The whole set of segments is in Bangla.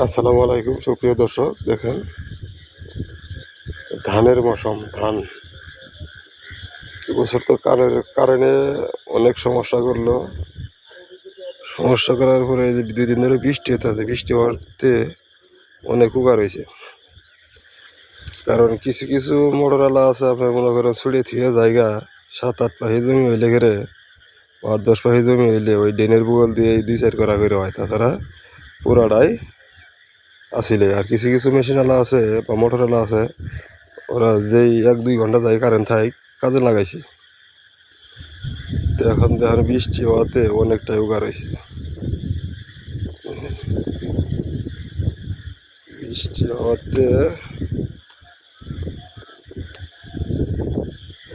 আসসালামু আলাইকুম সুপ্রিয় দর্শক, দেখেন ধানের মৌসুম। ধান এবছর তো কারেন্টে অনেক সমস্যা করলো। সমস্যা করার পরে এই যে 2 দিন ধরে বৃষ্টি হতেছে, বৃষ্টি হওয়াতে অনেক উপকার হয়েছে। কারণ কিছু কিছু মোটরওয়ালা আছে, আপনার মনে করেন ছড়িয়ে থিয়ে জায়গা 7-8 পাহি জমি হইলে ঘেরে আর 10 পাহি জমি হইলে ওই ড্রেনের বুগল দিয়ে 2-4 করা করে হয়, তাছাড়া পুরাটাই আসিলে। আর কিছু কিছু মেশিনওয়ালা আছে বা মোটরওয়ালা আছে, ওরা যেই 1-2 ঘন্টা যায় কারেন্ট থাই কাজে লাগাইছে। তো এখন দেখেন বৃষ্টি হওয়াতে অনেকটাই উপকার হয়েছে। বৃষ্টি হওয়াতে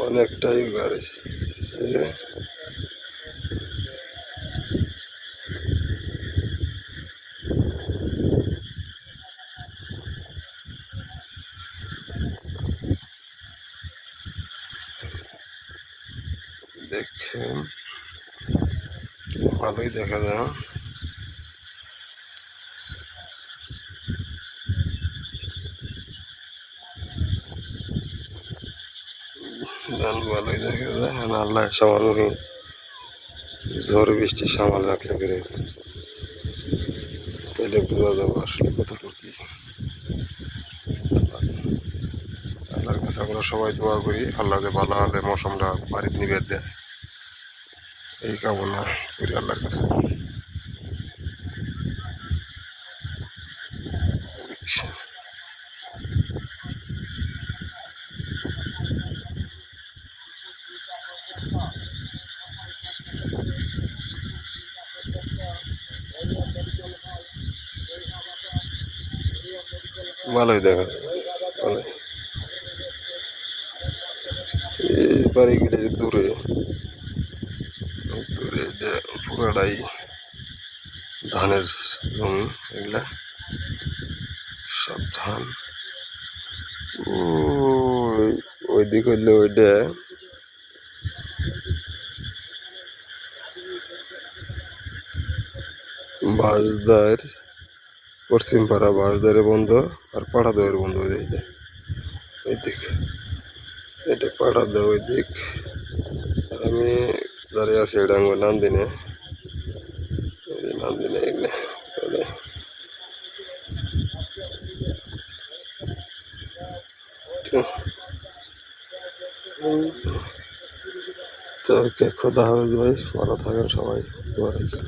অনেকটাই উপকার হয়েছে। দেখেন ভালোই দেখা যায়। ধান ভালোই দেখা যায়। আল্লাহ সামান্য ঝড় বৃষ্টি সামাল রাখলে করে তাহলে বোঝা যাবো আসলে কতটুকু কি। আল্লাহর কাছে আমরা সবাই দোয়া করি, আল্লাহ যে ভালো হলে মৌসুমটা বাড়িতে নিবে দেয়, এই কামনা করি আল্লাহর কাছে। ভালোই দেখা যায়, ভালোই। এই বাড়ি গেলে দূরে দূরে যে পুরাটাই ধানের জমি, এগুলা সব ধান। ওই দিক হইলে ওইটা বাঁশদার পশ্চিম পাড়া, বাঁশদারের বন্ধ আর পাড়া দেওয়ার বন্ধ হয়ে যায়। ওই দিক এটা পাড়া দেওয়া ওই দিক, আর আমি দাঁড়িয়ে আছি এটা আমার নান্দিনে। নান্দিনে এগুলো তো খোদা হাফেজ ভাই, ভালো থাকেন সবাই, দোয়া রাখেন।